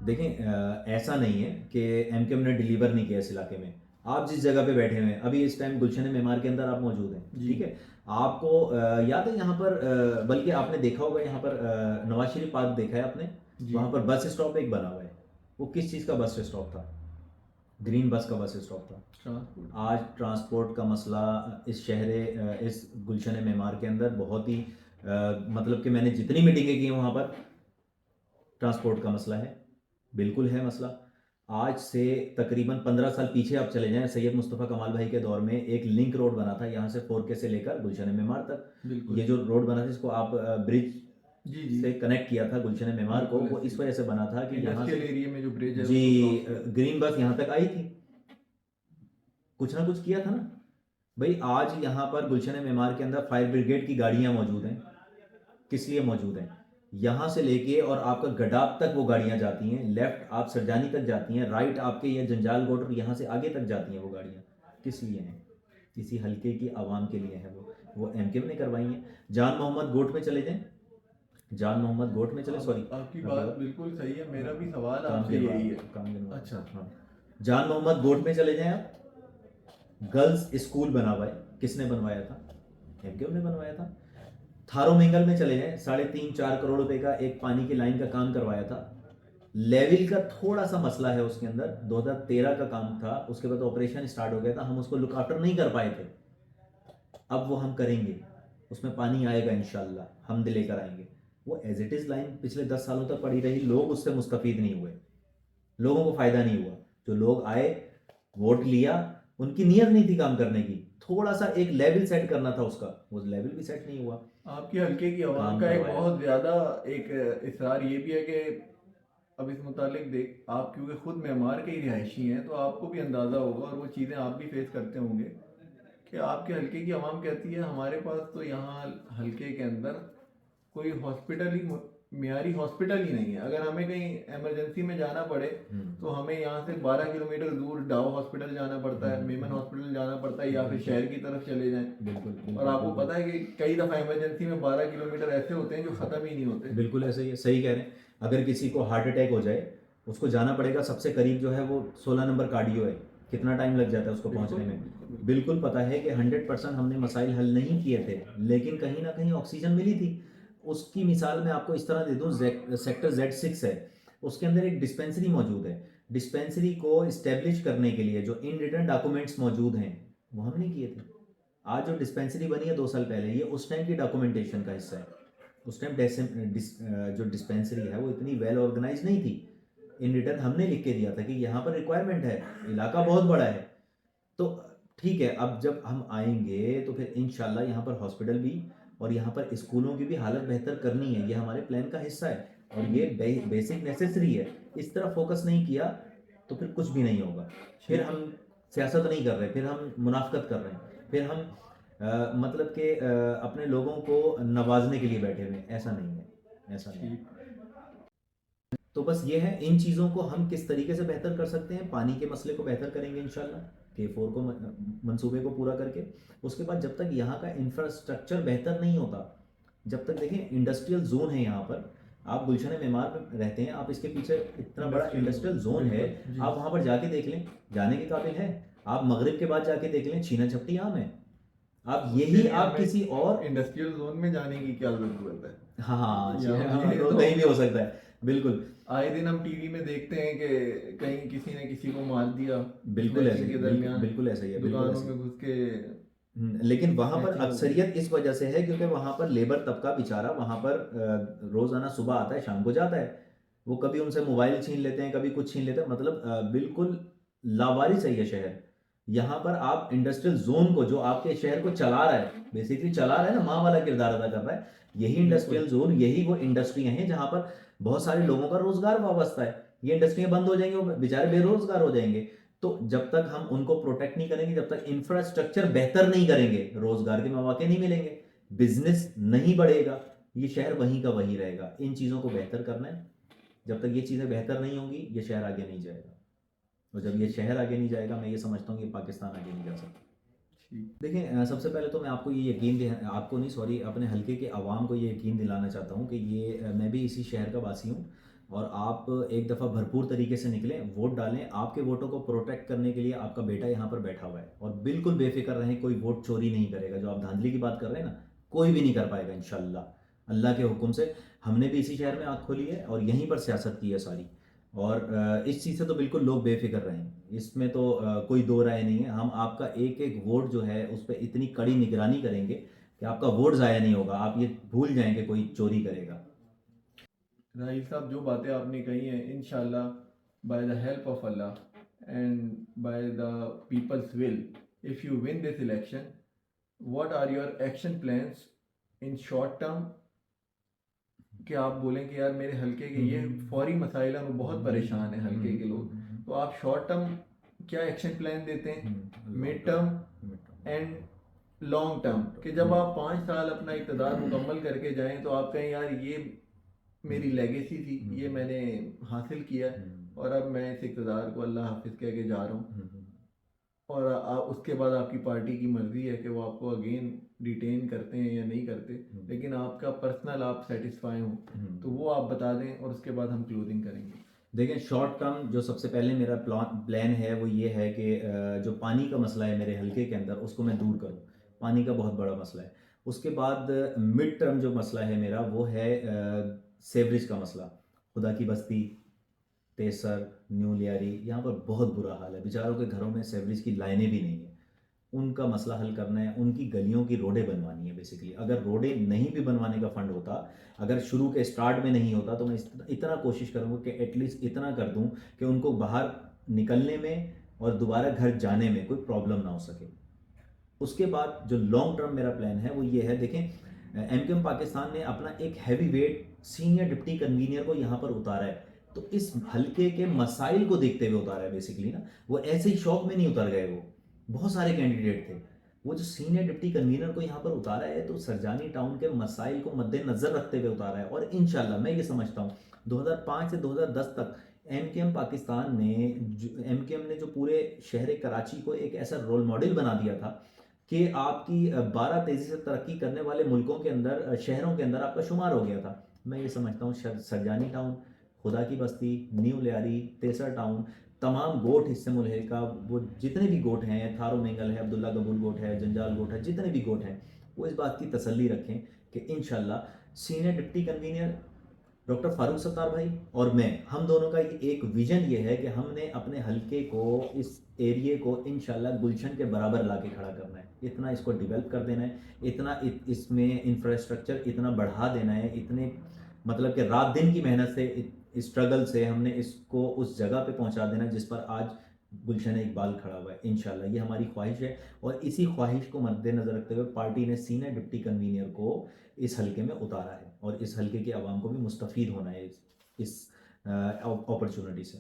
دیکھیں ایسا نہیں ہے کہ ایم کیو ایم نے ڈیلیور نہیں کیا اس علاقے میں. آپ جس جگہ پہ بیٹھے ہوئے ہیں ابھی اس ٹائم گلشن معمار کے اندر آپ موجود ہیں, ٹھیک ہے. آپ کو یاد ہے یہاں پر بلکہ آپ نے دیکھا ہوگا یہاں پر نواز شریف پارک دیکھا ہے آپ نے, وہاں پر بس اسٹاپ ایک بنا ہوا ہے. وہ کس چیز کا بس اسٹاپ تھا؟ گرین بس کا بس اسٹاپ تھا. آج ٹرانسپورٹ کا مسئلہ اس شہر اس گلشن معمار کے اندر بہت ہی مطلب کہ میں نے جتنی میٹنگیں کی ہیں وہاں پر ٹرانسپورٹ کا مسئلہ ہے, بالکل ہے مسئلہ. آج سے تقریباً 15 سال پیچھے آپ چلے جائیں, سید مصطفیٰ کمال بھائی کے دور میں ایک لنک روڈ بنا تھا یہاں سے 4K سے لے کر گلشن معمار تک. یہ جو روڈ بنا تھا جس کو آپ برج سے کنیکٹ کیا تھا گلشن معمار کو, وہ اس وجہ سے بنا تھا کہ یہاں سے ایریا میں جو برج ہے جی گرین بس یہاں تک آئی تھی, کچھ نہ کچھ کیا تھا نا بھائی. آج یہاں پر گلشن معمار کے اندر فائر بریگیڈ کی گاڑیاں موجود ہیں. کس لیے موجود ہیں؟ یہاں سے لے کے اور آپ کا گڈاب تک وہ گاڑیاں جاتی ہیں, لیفٹ آپ سرجانی تک جاتی ہیں, رائٹ آپ کے یہ جنجال گوٹ اور یہاں سے آگے تک جاتی ہیں وہ گاڑیاں. کس لیے ہیں؟ کسی حلقے کی عوام کے لیے ہیں. وہ ایم کیو نے کروائی ہیں. جان محمد گوٹ میں چلے جائیں, جان محمد گوٹ میں چلے, سوری آپ کی بات بالکل صحیح ہے. میرا بھی سوال کام آپ سے یہی ہے. اچھا ہاں, جان محمد گوٹ میں چلے جائیں آپ. گرلز اسکول بنا ہوا ہے, کس نے بنوایا تھا؟ ایم کیو نے بنوایا تھا. تھارو مینگل میں چلے جائیں, 3.5-4 کروڑ روپے کا ایک پانی کی لائن کا کام کروایا تھا. لیول کا تھوڑا سا مسئلہ ہے اس کے اندر, 2013 کا کام تھا, اس کے بعد آپریشن اسٹارٹ ہو گیا تھا, ہم اس کو لک آفٹر نہیں کر پائے تھے. اب وہ ہم کریں گے, اس میں پانی آئے گا انشاءاللہ, ہم لے کر آئیں گے. وہ ایز اٹ از لائن پچھلے 10 سالوں تک پڑی رہی, لوگ اس سے مستفید نہیں ہوئے, لوگوں کو فائدہ نہیں ہوا. جو لوگ آئے ووٹ لیا, ان کی نیت نہیں تھی کام کرنے کی, تھوڑا سا ایک لیول سیٹ کرنا تھا اس کا, وہ لیول بھی سیٹ نہیں ہوا. آپ کے حلقے کی عوام کا ایک بہت زیادہ ایک اصرار یہ بھی ہے کہ اب اس متعلق دیکھ, آپ کیونکہ خود معمار کے ہی رہائشی ہیں تو آپ کو بھی اندازہ ہوگا اور وہ چیزیں آپ بھی فیس کرتے ہوں گے کہ آپ کے حلقے کی عوام کہتی ہے ہمارے پاس تو یہاں حلقے کے اندر کوئی ہاسپٹل ہی معیاری ہاسپٹل ہی نہیں ہے. اگر ہمیں کہیں ایمرجنسی میں جانا پڑے تو ہمیں یہاں سے 12 کلومیٹر دور ڈاؤ ہاسپٹل جانا پڑتا ہے, میمن ہاسپٹل جانا پڑتا ہے, یا پھر شہر کی طرف چلے جائیں. اور آپ کو پتا ہے کہ کئی دفعہ ایمرجنسی میں 12 کلومیٹر ایسے ہوتے ہیں جو ختم ہی نہیں ہوتے. بالکل ایسا ہی ہے, صحیح کہہ رہے ہیں. اگر کسی کو ہارٹ اٹیک ہو جائے, اس کو جانا پڑے گا سب سے قریب جو ہے وہ 16 نمبر کارڈیو ہے, کتنا ٹائم لگ جاتا ہے اس کو پہنچنے میں. بالکل پتا ہے کہ 100% ہم نے مسائل حل نہیں کیے تھے, لیکن کہیں نہ کہیں آکسیجن ملی تھی. اس کی مثال میں آپ کو اس طرح دے دوں, سیکٹر Z6 ہے, اس کے اندر ایک ڈسپینسری موجود ہے. ڈسپینسری کو اسٹیبلش کرنے کے لیے جو ان ریٹرن ڈاکومنٹس موجود ہیں وہ ہم نے کیے تھے. آج جو ڈسپینسری بنی ہے 2 سال پہلے, یہ اس ٹائم کی ڈاکومنٹیشن کا حصہ ہے. اس ٹائم جو ڈسپینسری ہے وہ اتنی ویل آرگنائز نہیں تھی. ان ریٹرن ہم نے لکھ کے دیا تھا کہ یہاں پر ریکوائرمنٹ ہے, علاقہ بہت بڑا ہے. تو ٹھیک ہے, اب جب ہم آئیں گے تو پھر انشاءاللہ یہاں پر ہاسپٹل بھی اور یہاں پر اسکولوں کی بھی حالت بہتر کرنی ہے, یہ ہمارے پلان کا حصہ ہے اور یہ بیسک نیسیسری ہے. اس طرح فوکس نہیں کیا تو پھر کچھ بھی نہیں ہوگا. پھر ہم سیاست نہیں کر رہے, پھر ہم منافقت کر رہے ہیں, پھر ہم مطلب کہ اپنے لوگوں کو نوازنے کے لیے بیٹھے ہوئے. ایسا نہیں ہے, ایسا نہیں ہے. تو بس یہ ہے, ان چیزوں کو ہم کس طریقے سے بہتر کر سکتے ہیں. پانی کے مسئلے کو بہتر کریں گے انشاءاللہ, K4 کو منصوبے کو پورا کر کے. اس کے بعد جب تک یہاں کا انفراسٹرکچر بہتر نہیں ہوتا, جب تک دیکھیں انڈسٹریل زون ہے یہاں پر, آپ گلشن معمار میں رہتے ہیں, آپ اس کے پیچھے اتنا بڑا انڈسٹریل زون ہے, آپ وہاں پر جا کے دیکھ لیں, جانے کے قابل ہے. آپ مغرب کے بعد جا کے دیکھ لیں, چھینا جھپٹی عام ہے. آپ یہی آپ کسی اور انڈسٹریل زون میں جانے کی کیا ضرورت ہے؟ ہاں کہیں بھی ہو سکتا ہے. بالکل, آئے دن ہم ٹی وی میں دیکھتے ہیں کہ کہیں کسی نے کسی کو مار دیا, بالکل ایسے ہی, بالکل ایسا ہی ہے, دکانوں میں گھس کے. لیکن وہاں پر اکثریت اس وجہ سے ہے کیونکہ وہاں پر لیبر طبقہ بیچارہ وہاں پر روزانہ صبح آتا ہے, شام کو جاتا ہے. وہ کبھی ان سے موبائل چھین لیتے ہیں, کبھی کچھ چھین لیتے ہیں, مطلب بالکل لاوارث ہے یہ شہر. یہاں پر آپ انڈسٹریل زون کو, جو آپ کے شہر کو چلا رہا ہے, بیسیکلی چلا رہا ہے نا, ماں والا کردار ادا کر رہا ہے, یہی انڈسٹریل زون, یہی وہ انڈسٹریاں ہیں جہاں پر بہت سارے لوگوں کا روزگار وابستہ ہے. یہ انڈسٹریاں بند ہو جائیں گے, وہ بیچارے بے روزگار ہو جائیں گے. تو جب تک ہم ان کو پروٹیکٹ نہیں کریں گے, جب تک انفراسٹرکچر بہتر نہیں کریں گے, روزگار کے مواقع نہیں ملیں گے, بزنس نہیں بڑھے گا, یہ شہر وہیں کا وہیں رہے گا. ان چیزوں کو بہتر کرنا ہے. جب تک یہ چیزیں بہتر نہیں ہوں گی, یہ شہر آگے نہیں جائے گا. اور جب یہ شہر آگے نہیں جائے گا, میں یہ سمجھتا ہوں کہ پاکستان آگے نہیں جا سکتا. دیکھیں, سب سے پہلے تو میں آپ کو یہ یقین آپ کو نہیں, سوری, اپنے حلقے کے عوام کو یہ یقین دلانا چاہتا ہوں کہ یہ میں بھی اسی شہر کا واسی ہوں. اور آپ ایک دفعہ بھرپور طریقے سے نکلیں، ووٹ ڈالیں. آپ کے ووٹوں کو پروٹیکٹ کرنے کے لیے آپ کا بیٹا یہاں پر بیٹھا ہوا ہے، اور بالکل بے فکر رہیں، کوئی ووٹ چوری نہیں کرے گا. جو آپ دھاندلی کی بات کر رہے ہیں نا، کوئی بھی نہیں کر پائے گا انشاءاللہ، اللہ کے حکم سے. ہم نے بھی اسی شہر میں آنکھ کھولی ہے اور یہیں پر سیاست کی ہے ساری. اور اس چیز سے تو بالکل لوگ بے فکر رہیں، اس میں تو کوئی دو رائے نہیں ہے. ہم آپ کا ایک ایک ووٹ جو ہے اس پہ اتنی کڑی نگرانی کریں گے کہ آپ کا ووٹ ضائع نہیں ہوگا. آپ یہ بھول جائیں کہ کوئی چوری کرے گا. راہیل صاحب جو باتیں آپ نے کہی ہیں انشاءاللہ by the help of Allah and by the peoples will if you won this election what are your action plans in short term کہ آپ بولیں کہ یار میرے حلقے کے یہ فوری مسائل ہیں، وہ بہت پریشان ہیں حلقے کے لوگ، تو آپ شارٹ ٹرم کیا ایکشن پلان دیتے ہیں، mid term and long term, کہ جب آپ 5 سال اپنا اقتدار مکمل کر کے جائیں تو آپ کہیں یار یہ میری لیگیسی تھی، یہ میں نے حاصل کیا اور اب میں اس اقتدار کو اللہ حافظ کہہ کے جا رہا ہوں، اور اس کے بعد آپ کی پارٹی کی مرضی ہے کہ وہ آپ کو اگین ریٹین کرتے ہیں یا نہیں کرتے، لیکن آپ کا پرسنل آپ سیٹسفائی ہوں تو وہ آپ بتا دیں اور اس کے بعد ہم کلوزنگ کریں گے. دیکھیں شارٹ ٹرم جو سب سے پہلے میرا پلان ہے وہ یہ ہے کہ جو پانی کا مسئلہ ہے میرے حلقے کے اندر اس کو میں دور کروں. پانی کا بہت بڑا مسئلہ ہے. اس کے بعد مڈ ٹرم جو مسئلہ ہے میرا وہ ہے سیوریج کا مسئلہ. خدا کی بستی، تیسر، نیو لیاری، یہاں پر بہت برا حال ہے. بیچاروں کے گھروں میں سیوریج کی لائنیں بھی نہیں ہیں. ان کا مسئلہ حل کرنا ہے، ان کی گلیوں کی روڈیں بنوانی ہے بیسیکلی. اگر روڈیں نہیں بھی بنوانے کا فنڈ ہوتا، اگر شروع کے سٹارٹ میں نہیں ہوتا، تو میں اتنا کوشش کروں گا کہ ایٹ لیسٹ اتنا کر دوں کہ ان کو باہر نکلنے میں اور دوبارہ گھر جانے میں کوئی پرابلم نہ ہو سکے. اس کے بعد جو لانگ ٹرم میرا پلان ہے وہ یہ ہے، دیکھیں ایم کیو ایم پاکستان نے اپنا ایک heavyweight senior deputy convener کو یہاں پر اتارا ہے. تو اس حلقے کے مسائل کو دیکھتے ہوئے اتارا ہے بیسیکلی نا. وہ ایسے ہی شوق میں نہیں اتر گئے، وہ بہت سارے کینڈیڈیٹ تھے. وہ جو سینئر ڈپٹی کنوینر کو یہاں پر اتارا ہے تو سرجانی ٹاؤن کے مسائل کو مد نظر رکھتے ہوئے اتارا ہے. اور انشاءاللہ میں یہ سمجھتا ہوں 2005 سے 2010 تک ایم کیو ایم پاکستان نے ایم کیو ایم نے جو پورے شہر کراچی کو ایک ایسا رول ماڈل بنا دیا تھا کہ آپ کی 12 تیزی سے ترقی کرنے والے ملکوں کے اندر، شہروں کے اندر آپ کا شمار ہو گیا تھا. میں یہ سمجھتا ہوں سرجانی ٹاؤن، خدا کی بستی، نیو لیاری، تیسر ٹاؤن، تمام گوٹ حصے ملحل کا، وہ جتنے بھی گوٹ ہیں، تھارو مینگل ہے، عبداللہ قبول گوٹ ہے، جنجال گوٹ ہے، جتنے بھی گوٹ ہیں، وہ اس بات کی تسلی رکھیں کہ انشاءاللہ senior deputy convener doctor Farooq Sattar بھائی اور میں، ہم دونوں کا ایک ویژن یہ ہے کہ ہم نے اپنے حلقے کو، اس ایریے کو انشاءاللہ گلشن کے برابر لا کے کھڑا کرنا ہے. اتنا اس کو ڈیولپ کر دینا ہے، اتنا اس میں انفراسٹرکچر اتنا بڑھا دینا ہے، اتنے مطلب کہ رات دن کی محنت سے، اسٹرگل سے ہم نے اس کو اس جگہ پہ پہنچا دینا جس پر آج گلشن اقبال کھڑا ہوا ہے. انشاءاللہ یہ ہماری خواہش ہے، اور اسی خواہش کو مد نظر رکھتے ہوئے پارٹی نے سینئر ڈپٹی کنوینئر کو اس حلقے میں اتارا ہے، اور اس حلقے کے عوام کو بھی مستفید ہونا ہے اس اپرچونٹی سے.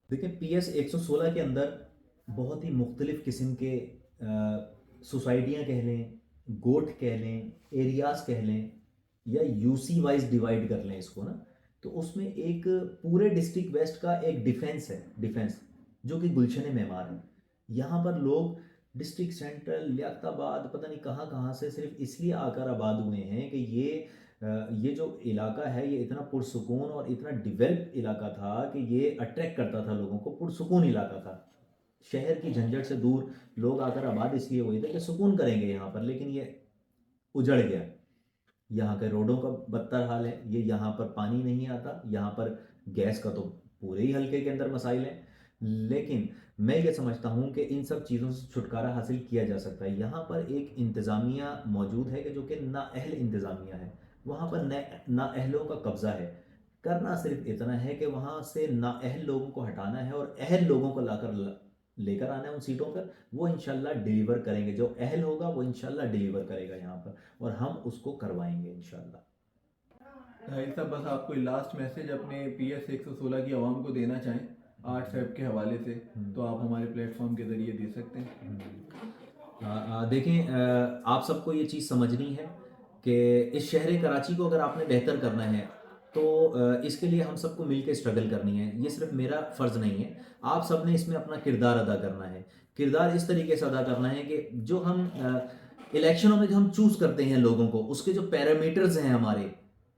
دیکھیں پی ایس 116 کے اندر بہت ہی مختلف قسم کے سوسائٹیاں کہہ لیں، گوٹ کہہ لیں، ایریاز کہہ لیں، یا یو سی وائز ڈیوائڈ کر لیں اس کو نا. تو اس میں ایک پورے ڈسٹرکٹ ویسٹ کا ایک ڈیفنس ہے، ڈیفنس جو کہ گلشن معمار ہے. یہاں پر لوگ ڈسٹرکٹ سینٹرل، لیاقت آباد، پتہ نہیں کہاں کہاں سے صرف اس لیے آ کر آباد ہوئے ہیں کہ یہ جو علاقہ ہے یہ اتنا پرسکون اور اتنا ڈیولپ علاقہ تھا کہ یہ اٹریکٹ کرتا تھا لوگوں کو. پرسکون علاقہ تھا، شہر کی جھنجھٹ سے دور لوگ آ کر آباد اس لیے ہوئے تھے کہ سکون کریں گے یہاں پر. لیکن یہ اجڑ گیا. یہاں کے روڈوں کا بدتر حال ہے، یہ یہاں پر پانی نہیں آتا، یہاں پر گیس کا تو پورے ہی حلقے کے اندر مسائل ہیں. لیکن میں یہ سمجھتا ہوں کہ ان سب چیزوں سے چھٹکارا حاصل کیا جا سکتا ہے. یہاں پر ایک انتظامیہ موجود ہے کہ جو کہ نااہل انتظامیہ ہے. وہاں پر نااہلوں کا قبضہ ہے. کرنا صرف اتنا ہے کہ وہاں سے نااہل لوگوں کو ہٹانا ہے اور اہل لوگوں کو لے کر آنا ہے ان سیٹوں پر. وہ انشاءاللہ ڈیلیور کریں گے، جو اہل ہوگا وہ انشاءاللہ ڈیلیور کرے گا یہاں پر، اور ہم اس کو کروائیں گے انشاءاللہ. راہیل صاحب بس آپ کوئی لاسٹ میسیج اپنے پی ایس 116 کی عوام کو دینا چاہیں 8 فیب کے حوالے سے تو آپ ہمارے پلیٹ فارم کے ذریعے دے سکتے ہیں. دیکھیں آپ سب کو یہ چیز سمجھنی ہے کہ اس شہر کراچی کو اگر آپ نے بہتر کرنا ہے تو اس کے لیے ہم سب کو مل کے اسٹرگل کرنی ہے. یہ صرف میرا فرض نہیں ہے، آپ سب نے اس میں اپنا کردار ادا کرنا ہے. کردار اس طریقے سے ادا کرنا ہے کہ جو ہم الیکشنوں میں جو ہم چوز کرتے ہیں لوگوں کو، اس کے جو پیرامیٹرز ہیں ہمارے،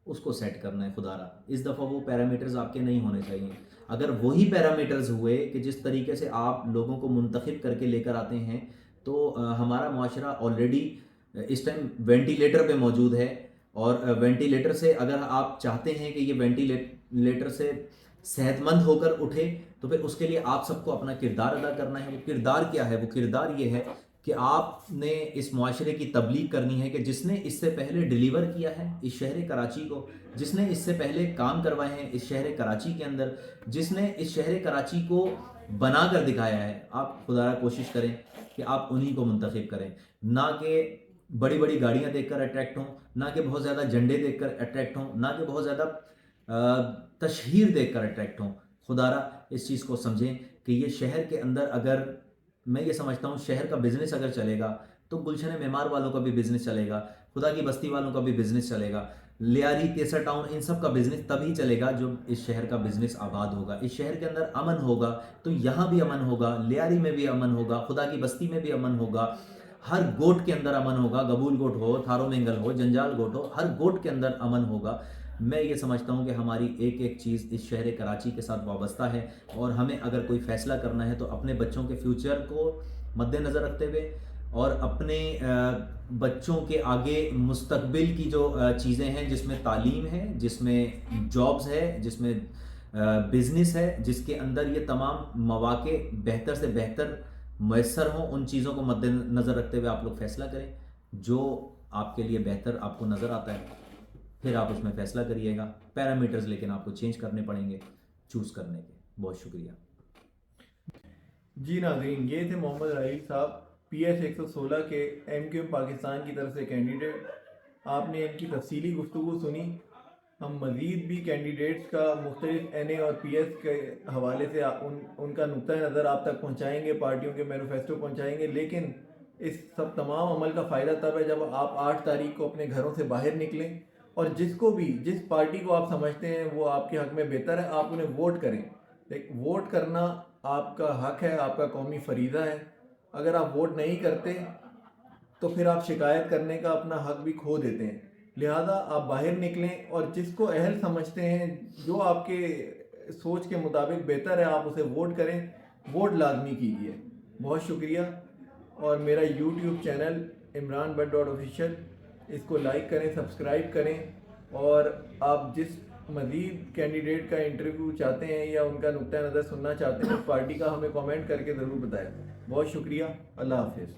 اس کو سیٹ کرنا ہے خدا را. اس دفعہ وہ پیرامیٹرز آپ کے نہیں ہونے چاہیے. اگر وہی پیرامیٹرز ہوئے کہ جس طریقے سے آپ لوگوں کو منتخب کر کے لے کر آتے ہیں تو ہمارا معاشرہ آلریڈی اس ٹائم وینٹیلیٹر پہ موجود ہے. اور وینٹیلیٹر سے اگر آپ چاہتے ہیں کہ یہ وینٹیلیٹر سے صحت مند ہو کر اٹھے تو پھر اس کے لیے آپ سب کو اپنا کردار ادا کرنا ہے. وہ کردار کیا ہے؟ وہ کردار یہ ہے کہ آپ نے اس معاشرے کی تبلیغ کرنی ہے کہ جس نے اس سے پہلے ڈیلیور کیا ہے اس شہر کراچی کو، جس نے اس سے پہلے کام کروائے ہیں اس شہر کراچی کے اندر، جس نے اس شہر کراچی کو بنا کر دکھایا ہے، آپ خدا را کوشش کریں کہ آپ انہی کو منتخب کریں. نہ کہ بڑی بڑی گاڑیاں دیکھ کر اٹریکٹ ہوں، نہ کہ بہت زیادہ جھنڈے دیکھ کر اٹریکٹ ہوں، نہ کہ بہت زیادہ تشہیر دیکھ کر اٹریکٹ ہوں. خدا را اس چیز کو سمجھیں کہ یہ شہر کے اندر، اگر میں یہ سمجھتا ہوں شہر کا بزنس اگر چلے گا تو گلشن معمار والوں کا بھی بزنس چلے گا، خدا کی بستی والوں کا بھی بزنس چلے گا، لیاری تیسر ٹاؤن، ان سب کا بزنس تبھی چلے گا جو اس شہر کا بزنس آباد ہوگا. اس شہر کے اندر امن ہوگا تو یہاں بھی امن ہوگا، لیاری میں بھی امن ہوگا، خدا کی بستی میں بھی امن ہوگا، ہر گوٹ کے اندر امن ہوگا. گبول گوٹ ہو، تھارو مینگل ہو، جنجال گوٹ ہو، ہر گوٹ کے اندر امن ہوگا. میں یہ سمجھتا ہوں کہ ہماری ایک ایک چیز اس شہر کراچی کے ساتھ وابستہ ہے، اور ہمیں اگر کوئی فیصلہ کرنا ہے تو اپنے بچوں کے فیوچر کو مد نظر رکھتے ہوئے اور اپنے بچوں کے آگے مستقبل کی جو چیزیں ہیں، جس میں تعلیم ہے، جس میں جابز ہے، جس میں بزنس ہے، جس کے اندر یہ تمام مواقع بہتر سے بہتر میسر ہوں، ان چیزوں کو مد نظر رکھتے ہوئے آپ لوگ فیصلہ کریں. جو آپ کے لیے بہتر آپ کو نظر آتا ہے پھر آپ اس میں فیصلہ کریے گا. پیرامیٹرز لیکن آپ کو چینج کرنے پڑیں گے چوز کرنے کے. بہت شکریہ. جی ناظرین، یہ تھے محمد راحیل صاحب، PS 116 کے MQM پاکستان کی طرف سے کینڈیڈیٹ. آپ نے ان کی تفصیلی گفتگو سنی. ہم مزید بھی کینڈیڈیٹس کا مختلف NA اور PS کے حوالے سے ان کا نقطہ نظر آپ تک پہنچائیں گے، پارٹیوں کے مینیفیسٹو پہنچائیں گے. لیکن اس سب تمام عمل کا فائدہ تب ہے جب آپ 8 تاریخ کو اپنے گھروں سے باہر نکلیں اور جس پارٹی کو آپ سمجھتے ہیں وہ آپ کے حق میں بہتر ہے، آپ انہیں ووٹ کریں. ووٹ کرنا آپ کا حق ہے، آپ کا قومی فریضہ ہے. اگر آپ ووٹ نہیں کرتے تو پھر آپ شکایت کرنے کا اپنا حق بھی کھو دیتے ہیں. لہذا آپ باہر نکلیں اور جس کو اہل سمجھتے ہیں، جو آپ کے سوچ کے مطابق بہتر ہے، آپ اسے ووٹ کریں. ووٹ لازمی کیجیے. بہت شکریہ. اور میرا YouTube channel Imran Butt official, اس کو لائک کریں، سبسکرائب کریں. اور آپ جس مزید کینڈیڈیٹ کا انٹرویو چاہتے ہیں یا ان کا نقطہ نظر سننا چاہتے ہیں اس پارٹی کا، ہمیں کامنٹ کر کے ضرور بتائیں. بہت شکریہ. اللہ حافظ.